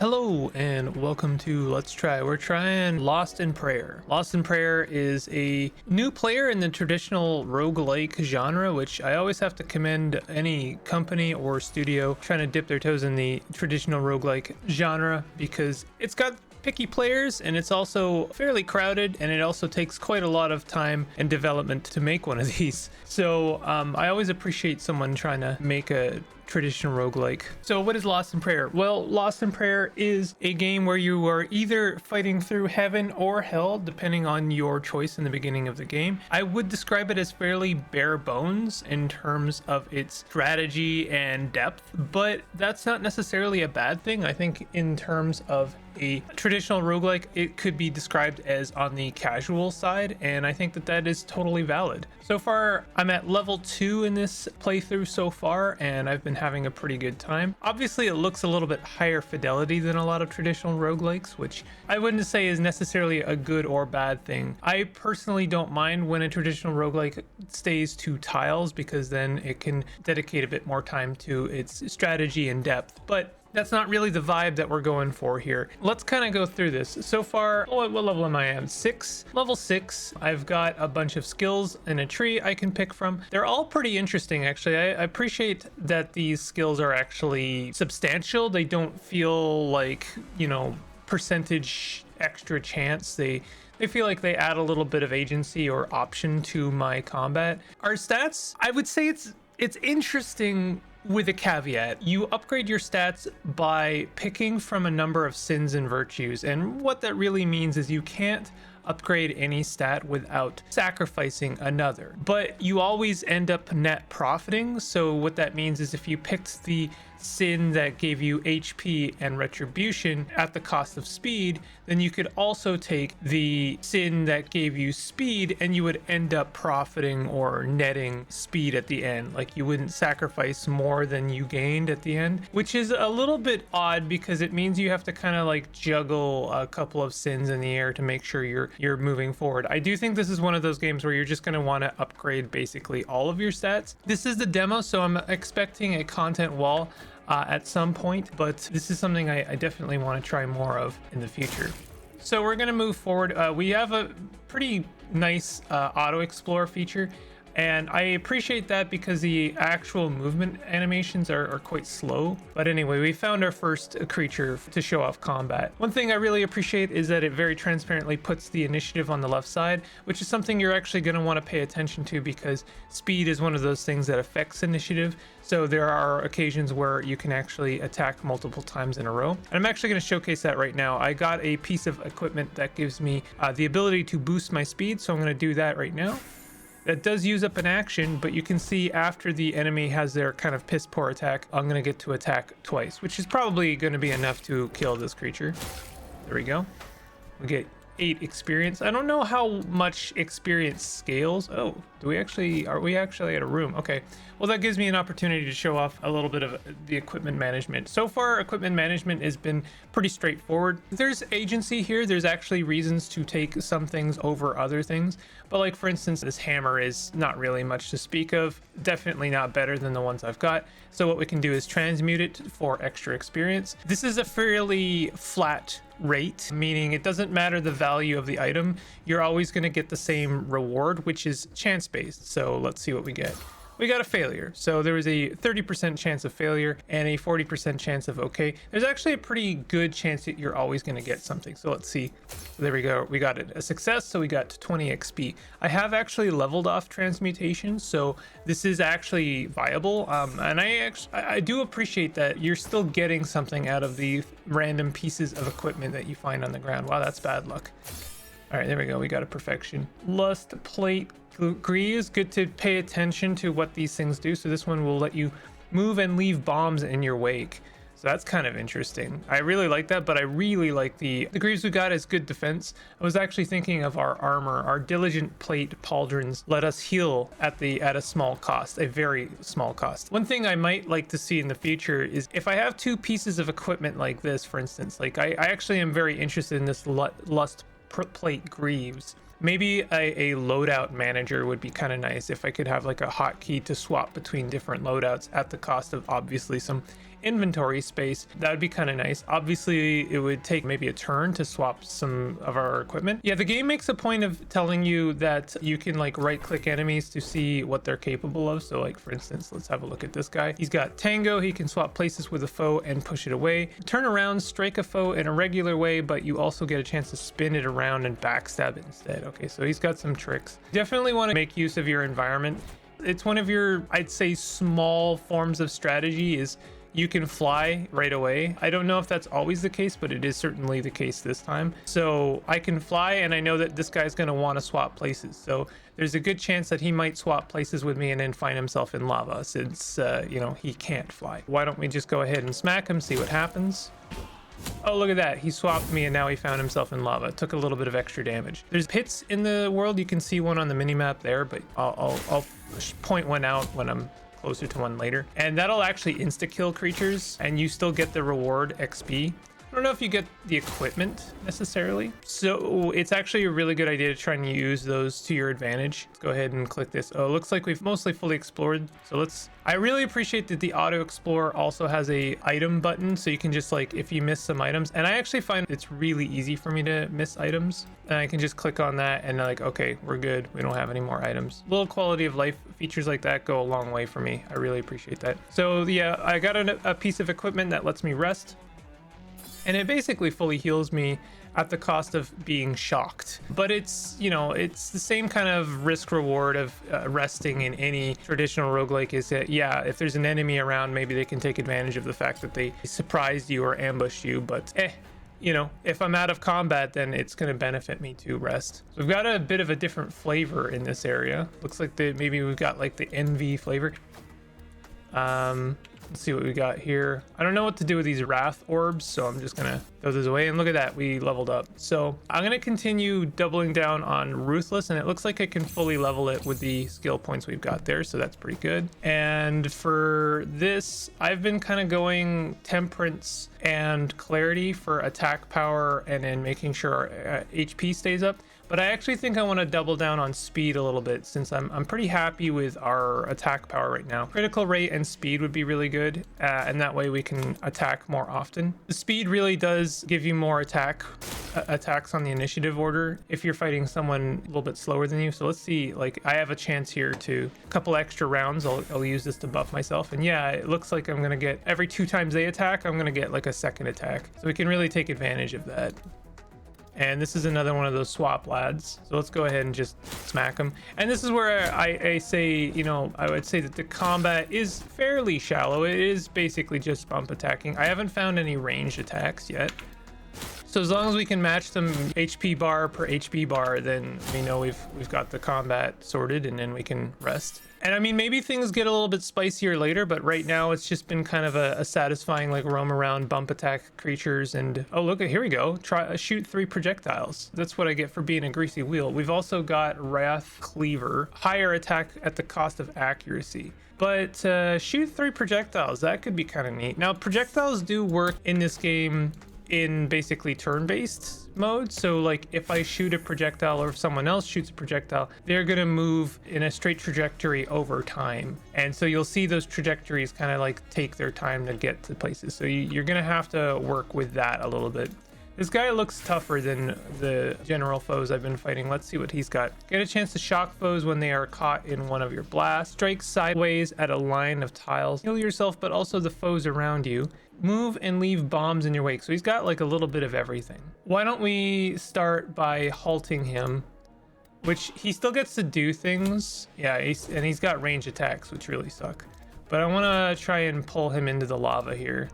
Hello and welcome to Let's Try. We're trying Lost in Prayer. Lost in Prayer is a new player in the traditional roguelike genre, which I always have to commend any company or studio trying to dip their toes in the traditional roguelike genre because it's got picky players and it's also fairly crowded, and it also takes quite a lot of time and development to make one of these. So I always appreciate someone trying to make a traditional roguelike. So what is Lost in Prayer? Well, Lost in Prayer is a game where you are either fighting through heaven or hell, depending on your choice in the beginning of the game. I would describe it as fairly bare bones in terms of its strategy and depth, but that's not necessarily a bad thing. I think in terms of a traditional roguelike, it could be described as on the casual side, and I think that that is totally valid. So far, I'm at level 2 in this playthrough so far, and I've been having a pretty good time. Obviously, it looks a little bit higher fidelity than a lot of traditional roguelikes, which I wouldn't say is necessarily a good or bad thing. I personally don't mind when a traditional roguelike stays to tiles, because then it can dedicate a bit more time to its strategy and depth, but that's not really the vibe that we're going for here. Let's kind of go through this. So far, what level am I at? 6. Level 6. I've got a bunch of skills and a tree I can pick from. They're all pretty interesting, actually. I appreciate that these skills are actually substantial. They don't feel like, you know, percentage extra chance. They feel like they add a little bit of agency or option to my combat. Our stats, I would say it's interesting with a caveat. You upgrade your stats by picking from a number of sins and virtues, and what that really means is you can't upgrade any stat without sacrificing another, but you always end up net profiting. So what that means is if you picked the sin that gave you HP and retribution at the cost of speed, then you could also take the sin that gave you speed and you would end up profiting or netting speed at the end. Like, you wouldn't sacrifice more than you gained at the end, which is a little bit odd because it means you have to kind of like juggle a couple of sins in the air to make sure you're moving forward. I do think this is one of those games where you're just going to want to upgrade basically all of your stats. This is the demo, so I'm expecting a content wall at some point, but this is something I definitely want to try more of in the future. So we're going to move forward. We have a pretty nice auto explore feature, and I appreciate that because the actual movement animations are quite slow. But anyway, we found our first creature to show off combat. One thing I really appreciate is that it very transparently puts the initiative on the left side, which is something you're actually going to want to pay attention to because speed is one of those things that affects initiative. So there are occasions where you can actually attack multiple times in a row. And I'm actually going to showcase that right now. I got a piece of equipment that gives me the ability to boost my speed, so I'm going to do that right now. That does use up an action, but you can see after the enemy has their kind of piss poor attack, I'm going to get to attack twice, which is probably going to be enough to kill this creature. There we go. We get 8 experience. I don't know how much experience scales. Oh, are we actually at a room? Okay. Well, that gives me an opportunity to show off a little bit of the equipment management. So far, equipment management has been pretty straightforward. There's agency here. There's actually reasons to take some things over other things. But like, for instance, this hammer is not really much to speak of. Definitely not better than the ones I've got. So what we can do is transmute it for extra experience. This is a fairly flat rate, meaning it doesn't matter the value of the item. You're always going to get the same reward, which is chance based. So let's see what we get. We got a failure. So there was a 30% chance of failure and a 40% chance of okay. There's actually a pretty good chance that you're always going to get something. So let's see. There we go. We got it. A success. So we got 20 XP. I have actually leveled off transmutation. So this is actually viable. And I do appreciate that you're still getting something out of the random pieces of equipment that you find on the ground. Wow, that's bad luck. All right, there we go. We got a perfection. Lust plate greaves. Good to pay attention to what these things do. So this one will let you move and leave bombs in your wake. So that's kind of interesting. I really like that, but I really like the greaves we got as good defense. I was actually thinking of our armor. Our diligent plate pauldrons let us heal at a small cost, a very small cost. One thing I might like to see in the future is if I have 2 pieces of equipment like this, for instance, like I actually am very interested in this lust plate greaves. Maybe a loadout manager would be kind of nice if I could have like a hotkey to swap between different loadouts at the cost of obviously some inventory space, that would be kind of nice. Obviously, it would take maybe a turn to swap some of our equipment. Yeah, the game makes a point of telling you that you can like right click enemies to see what they're capable of. So like for instance, let's have a look at this guy. He's got Tango. He can swap places with a foe and push it away. Turn around, strike a foe in a regular way, but you also get a chance to spin it around and backstab it instead. Okay, so he's got some tricks. Definitely want to make use of your environment. It's one of your, I'd say, small forms of strategy is you can fly right away. I don't know if that's always the case, but it is certainly the case this time. So I can fly, and I know that this guy's going to want to swap places. So there's a good chance that he might swap places with me and then find himself in lava since, you know, he can't fly. Why don't we just go ahead and smack him, see what happens? Oh, look at that. He swapped me and now he found himself in lava. It took a little bit of extra damage. There's pits in the world. You can see one on the mini-map there, but I'll point one out when I'm closer to one later. And that'll actually insta-kill creatures and you still get the reward XP. I don't know if you get the equipment necessarily. So it's actually a really good idea to try and use those to your advantage. Let's go ahead and click this. Oh, it looks like we've mostly fully explored. So I really appreciate that the auto explorer also has a item button. So you can just like, if you miss some items, and I actually find it's really easy for me to miss items. And I can just click on that and like, okay, we're good. We don't have any more items. Little quality of life features like that go a long way for me. I really appreciate that. So yeah, I got a piece of equipment that lets me rest. And it basically fully heals me at the cost of being shocked. But it's, you know, it's the same kind of risk reward of resting in any traditional roguelike is that, yeah, if there's an enemy around, maybe they can take advantage of the fact that they surprised you or ambushed you. But you know, if I'm out of combat, then it's going to benefit me to rest. So we've got a bit of a different flavor in this area. Looks like maybe we've got like the envy flavor. Let's see what we got here. I don't know what to do with these wrath orbs, so I'm just gonna throw those away. And look at that, we leveled up. So I'm gonna continue doubling down on ruthless, and it looks like I can fully level it with the skill points we've got there, so that's pretty good. And for this, I've been kind of going temperance and clarity for attack power and then making sure our HP stays up. But I actually think I want to double down on speed a little bit since I'm pretty happy with our attack power right now. Critical rate and speed would be really good, and that way we can attack more often. The speed really does give you more attacks on the initiative order if you're fighting someone a little bit slower than you. So let's see, like I have a chance here to a couple extra rounds. I'll use this to buff myself, and yeah, it looks like I'm gonna get every 2 times they attack, I'm gonna get like a second attack. So we can really take advantage of that. And this is another one of those swap lads. So let's go ahead and just smack them. And this is where I say, you know, I would say that the combat is fairly shallow. It is basically just bump attacking. I haven't found any ranged attacks yet. So as long as we can match them HP bar per HP bar, then we know we've got the combat sorted, and then we can rest. And I mean, maybe things get a little bit spicier later, but right now it's just been kind of a satisfying like roam around, bump attack creatures. And oh, look, here we go. Shoot 3 projectiles. That's what I get for being a greasy wheel. We've also got Wrath Cleaver, higher attack at the cost of accuracy. But shoot 3 projectiles, that could be kind of neat. Now, projectiles do work in this game in basically turn-based mode. So like if I shoot a projectile or if someone else shoots a projectile, they're going to move in a straight trajectory over time. And so you'll see those trajectories kind of like take their time to get to places. So you're going to have to work with that a little bit. This guy looks tougher than the general foes I've been fighting. Let's see what he's got. Get a chance to shock foes when they are caught in one of your blasts. Strike sideways at a line of tiles. Heal yourself, but also the foes around you. Move and leave bombs in your wake. So he's got like a little bit of everything. Why don't we start by halting him, which he still gets to do things. Yeah, he's got range attacks, which really suck. But I want to try and pull him into the lava here.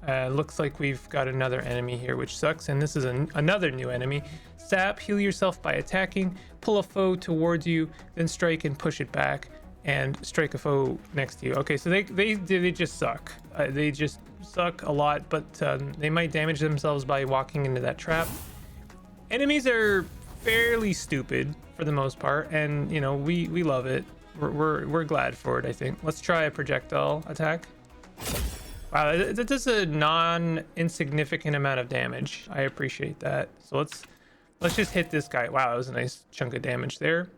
Looks like we've got another enemy here, which sucks. And this is another new enemy. Sap, heal yourself by attacking. Pull a foe towards you, then strike and push it back. And strike a foe next to you. Okay, so they just suck. They just suck a lot, but they might damage themselves by walking into that trap. Enemies are fairly stupid for the most part, and you know we love it. We're glad for it, I think. Let's try a projectile attack. Wow, that does a non-insignificant amount of damage. I appreciate that. So let's just hit this guy. Wow, that was a nice chunk of damage there.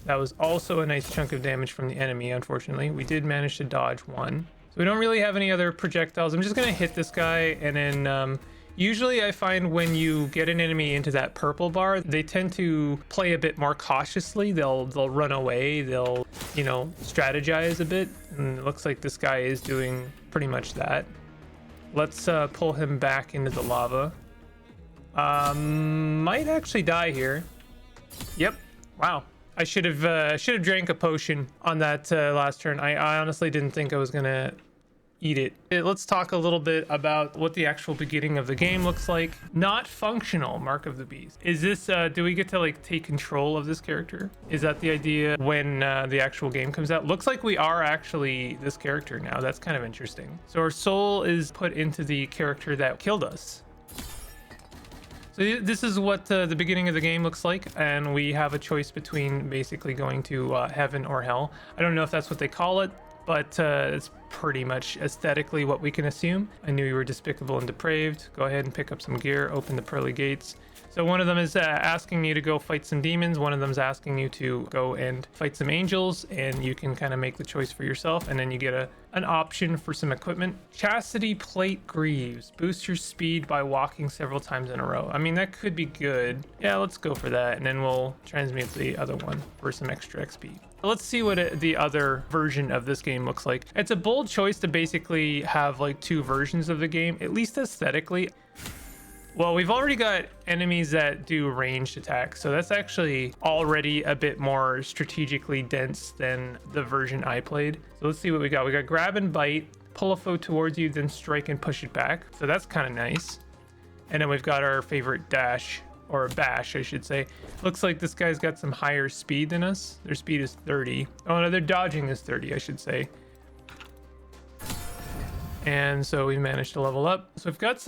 That was also a nice chunk of damage from the enemy, unfortunately. We did manage to dodge one. So we don't really have any other projectiles. I'm just gonna hit this guy, and then usually I find when you get an enemy into that purple bar, they tend to play a bit more cautiously. They'll run away, they'll, you know, strategize a bit, and it looks like this guy is doing pretty much that. Let's pull him back into the lava. Might actually die here. Yep. Wow. I should have drank a potion on that last turn. I honestly didn't think I was gonna eat it. Let's talk a little bit about what the actual beginning of the game looks like. Not functional, Mark of the Beast. Is this, do we get to like take control of this character? Is that the idea when the actual game comes out? Looks like we are actually this character now. That's kind of interesting. So our soul is put into the character that killed us. So this is what the beginning of the game looks like, and we have a choice between basically going to heaven or hell. I don't know if that's what they call it, but it's pretty much aesthetically what we can assume. I knew you were despicable and depraved. Go ahead and pick up some gear, open the pearly gates. So one of them is asking you to go fight some demons. One of them is asking you to go and fight some angels, and you can kind of make the choice for yourself, and then you get an option for some equipment. Chastity Plate Greaves. Boost your speed by walking several times in a row. I mean, that could be good. Yeah, let's go for that, and then we'll transmute the other one for some extra XP. Let's see what the other version of this game looks like. It's a bold choice to basically have like two versions of the game, at least aesthetically. Well, we've already got enemies that do ranged attacks, so that's actually already a bit more strategically dense than the version I played. So let's see what we got. We got grab and bite, pull a foe towards you, then strike and push it back. So that's kind of nice. And then we've got our favorite dash, or bash, I should say. Looks like this guy's got some higher speed than us. Their speed is 30. Oh no, their dodging is 30, I should say. And so we managed to level up. So we've got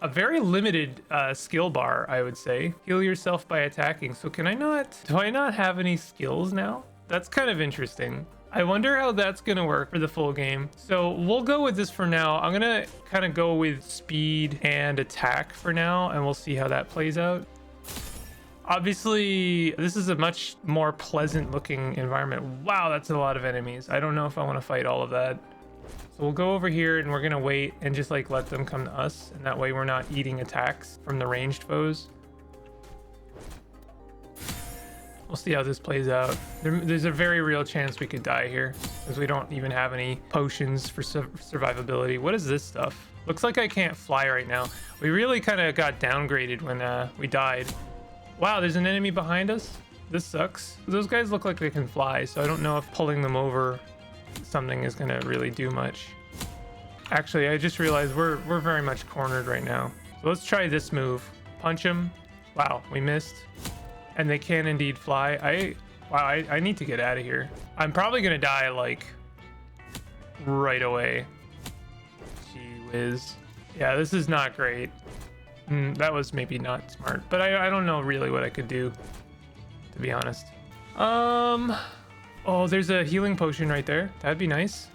a very limited skill bar, I would say. Heal yourself by attacking. So do I not have any skills now? That's kind of interesting. I wonder how that's gonna work for the full game. So we'll go with this for now. I'm gonna kind of go with speed and attack for now, and we'll see how that plays out. Obviously, this is a much more pleasant looking environment. Wow, that's a lot of enemies. I don't know if I want to fight all of that. So we'll go over here and we're gonna wait and just like let them come to us, and that way we're not eating attacks from the ranged foes. We'll see how this plays out. There's a very real chance we could die here because we don't even have any potions for survivability. What is this stuff? Looks like I can't fly right now. We really kind of got downgraded when we died. Wow, there's an enemy behind us. This sucks. Those guys look like they can fly, so I don't know if pulling them over something is gonna really do much. Actually, I just realized we're very much cornered right now. So let's try this move. Punch him. Wow, we missed. And they can indeed fly. I need to get out of here. I'm probably gonna die like right away. Gee whiz. Yeah, this is not great. That was maybe not smart, but I don't know really what I could do, to be honest. Oh, there's a healing potion right there. That'd be nice.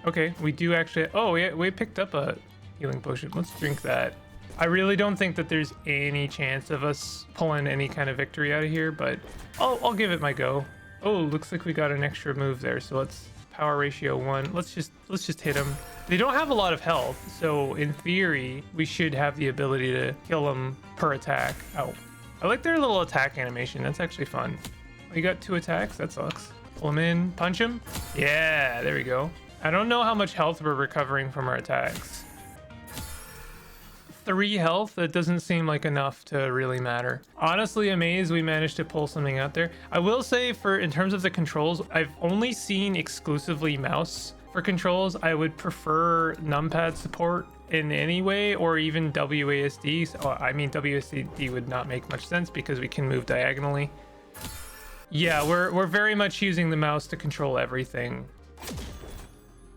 Okay, we do actually. Oh, we picked up a healing potion. Let's drink that. I really don't think that there's any chance of us pulling any kind of victory out of here, but I'll give it my go. Oh, looks like we got an extra move there. So let's power ratio 1. Let's just hit them. They don't have a lot of health, so in theory, we should have the ability to kill them per attack. Oh, I like their little attack animation. That's actually fun. We got 2 attacks. That sucks. Pull him in, punch him. Yeah, there we go. I don't know how much health we're recovering from our attacks. 3 health, that doesn't seem like enough to really matter. Honestly amazed we managed to pull something out there. I will say in terms of the controls, I've only seen exclusively mouse for controls. I would prefer numpad support in any way, or even WASD. So, I mean, WASD would not make much sense because we can move diagonally. Yeah, we're very much using the mouse to control everything.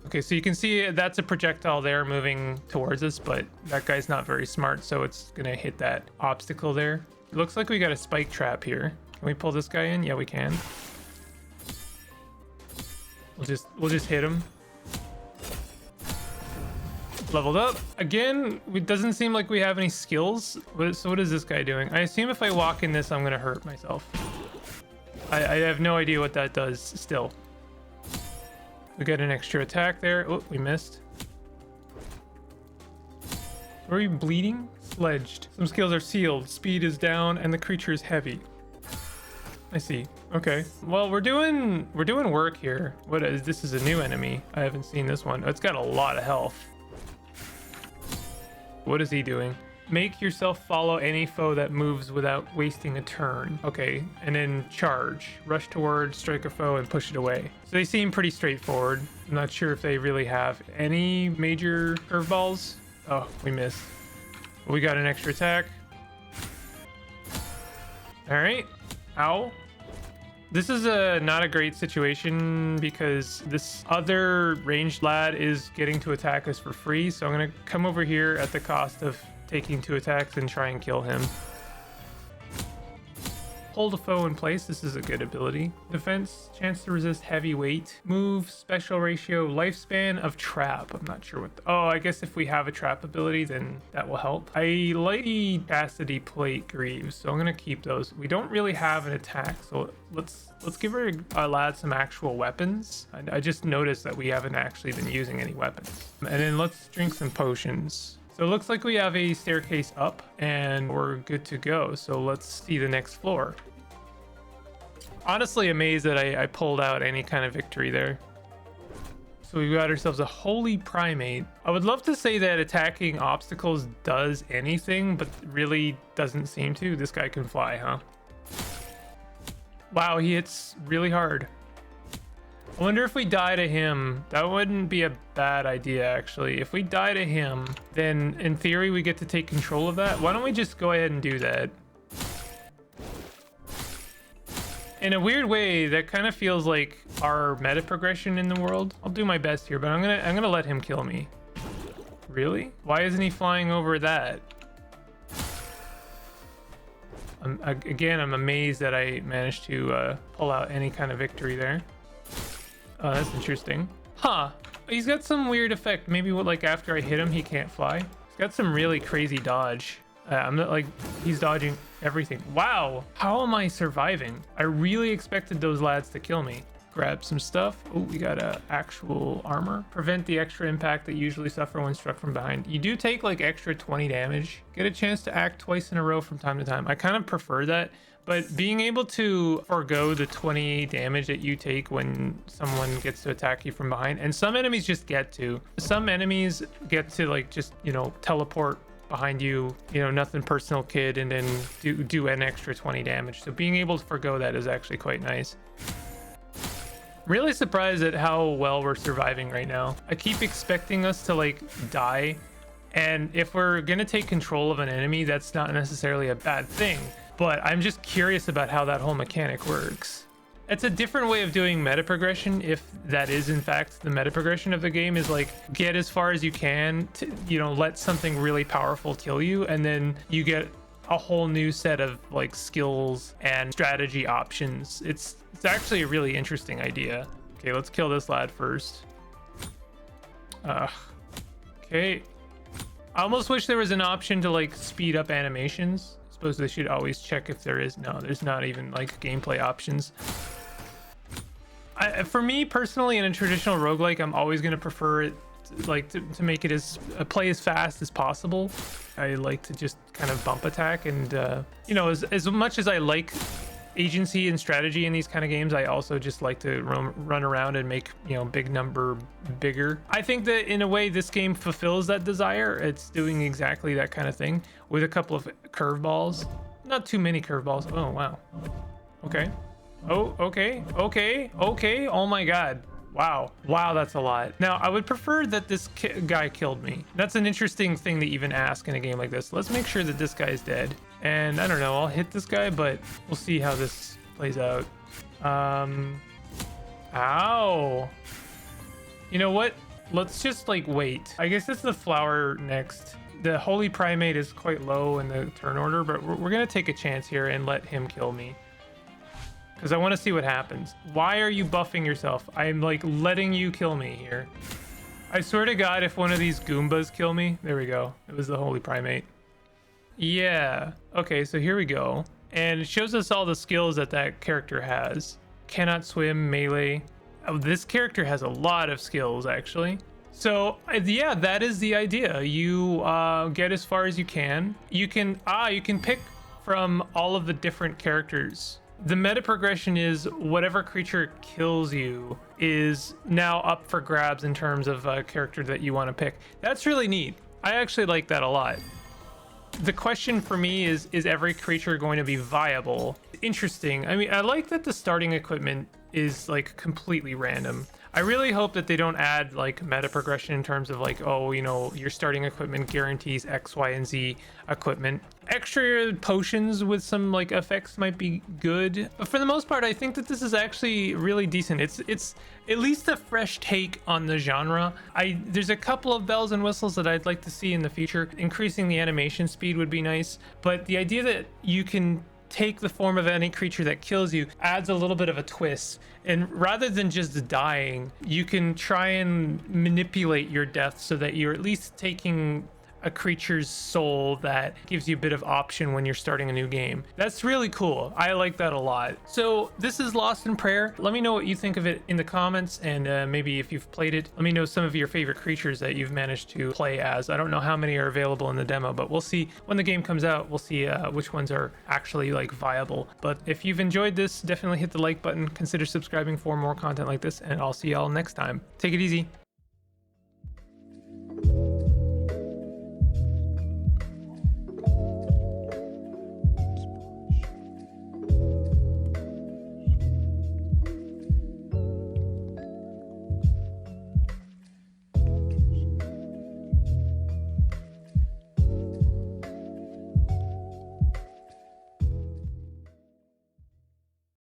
Okay, so you can see that's a projectile there moving towards us, but that guy's not very smart, so it's gonna hit that obstacle there. It looks like we got a spike trap here. Can we pull this guy in? Yeah, we can. We'll just hit him. Leveled up. Again, it doesn't seem like we have any skills. So what is this guy doing? I assume if I walk in this, I'm gonna hurt myself. I have no idea what that does still. We got an extra attack there. Oh, we missed. Are we bleeding? Sledged. Some skills are sealed. Speed is down and the creature is heavy. I see. Okay. Well, we're doing work here. What is this? Is a new enemy. I haven't seen this one. Oh, it's got a lot of health. What is he doing? Make yourself follow any foe that moves without wasting a turn. Okay, and then charge. Rush towards, strike a foe, and push it away. So they seem pretty straightforward. I'm not sure if they really have any major curveballs. Oh, we missed. We got an extra attack. All right. Ow. This is not a great situation because this other ranged lad is getting to attack us for free. So I'm going to come over here at the cost of taking 2 attacks and try and kill him. Hold a foe in place. This is a good ability. Defense, chance to resist heavy weight. Move, special ratio, lifespan of trap. I'm not sure what... Oh, I guess if we have a trap ability, then that will help. I like the chastity plate greaves, so I'm going to keep those. We don't really have an attack, so let's give our lad some actual weapons. I just noticed that we haven't actually been using any weapons. And then let's drink some potions. So it looks like we have a staircase up and we're good to go. So let's see the next floor. Honestly amazed that I pulled out any kind of victory there. So we got ourselves a holy primate. I would love to say that attacking obstacles does anything, but really doesn't seem to. This guy can fly, huh? Wow, he hits really hard. I wonder if we die to him. That wouldn't be a bad idea, actually. If we die to him, then in theory we get to take control of that. Why don't we just go ahead and do that? In a weird way, that kind of feels like our meta progression in the world. I'll do my best here, but I'm gonna let him kill me. Really? Why isn't he flying over that? Again, I'm amazed that I managed to pull out any kind of victory there. Oh, that's interesting. Huh. He's got some weird effect. Maybe what, like after I hit him, he can't fly. He's got some really crazy dodge. I'm not like, he's dodging everything. Wow. How am I surviving? I really expected those lads to kill me. Grab some stuff. Oh, we got actual armor. Prevent the extra impact that you usually suffer when struck from behind. You do take like extra 20 damage. Get a chance to act twice in a row from time to time. I kind of prefer that. But being able to forego the 20 damage that you take when someone gets to attack you from behind, and some enemies just get to. Some enemies get to like just, you know, teleport behind you, you know, nothing personal, kid, and then do an extra 20 damage. So being able to forego that is actually quite nice. Really surprised at how well we're surviving right now. I keep expecting us to like die, and if we're gonna take control of an enemy, that's not necessarily a bad thing. But I'm just curious about how that whole mechanic works. It's a different way of doing meta progression, if that is in fact the meta progression of the game, is like get as far as you can to, you know, let something really powerful kill you, and then you get a whole new set of like skills and strategy options. It's actually a really interesting idea. Okay, let's kill this lad first. Okay. I almost wish there was an option to like speed up animations. Suppose they should always check if there is. No, there's not even like gameplay options. For me personally, in a traditional roguelike, I'm always going to prefer it like to make it as play as fast as possible. I like to just kind of bump attack, and you know, as much as I like agency and strategy in these kind of games, I also just like to run around and make, you know, big number bigger. I think that in a way this game fulfills that desire. It's doing exactly that kind of thing with a couple of curveballs. Not too many curveballs. Oh wow. Okay. Oh, okay. Oh my god. Wow, that's a lot. Now, I would prefer that this guy killed me. That's an interesting thing to even ask in a game like this. Let's make sure that this guy is dead. And I don't know, I'll hit this guy, but we'll see how this plays out. Ow. You know what? Let's just like wait. I guess it's the flower next. The Holy Primate is quite low in the turn order, but we're gonna take a chance here and let him kill me, because I want to see what happens. Why are you buffing yourself? I'm like letting you kill me here. I swear to God, if one of these Goombas kill me, there we go. It was the Holy Primate. Yeah. Okay, so here we go. And it shows us all the skills that that character has. Cannot swim, melee. Oh, this character has a lot of skills, actually. So yeah, that is the idea. You get as far as you can. You can pick from all of the different characters. The meta progression is whatever creature kills you is now up for grabs in terms of a character that you want to pick. That's really neat. I actually like that a lot. The question for me is every creature going to be viable? Interesting. I mean, I like that the starting equipment is like completely random. I really hope that they don't add like meta progression in terms of like, oh, you know, your starting equipment guarantees X, Y, and Z equipment. Extra potions with some like effects might be good, but for the most part, I think that this is actually really decent. It's at least a fresh take on the genre. There's a couple of bells and whistles that I'd like to see in the future. Increasing the animation speed would be nice, but the idea that you can take the form of any creature that kills you adds a little bit of a twist, and rather than just dying, you can try and manipulate your death so that you're at least taking a creature's soul that gives you a bit of option when you're starting a new game. That's really cool. I like that a lot. So this is Lost in Prayer. Let me know what you think of it in the comments, and maybe if you've played it, let me know some of your favorite creatures that you've managed to play as. I don't know how many are available in the demo, but we'll see when the game comes out. We'll see which ones are actually like viable. But if you've enjoyed this, definitely hit the like button, consider subscribing for more content like this, and I'll see y'all next time. Take it easy.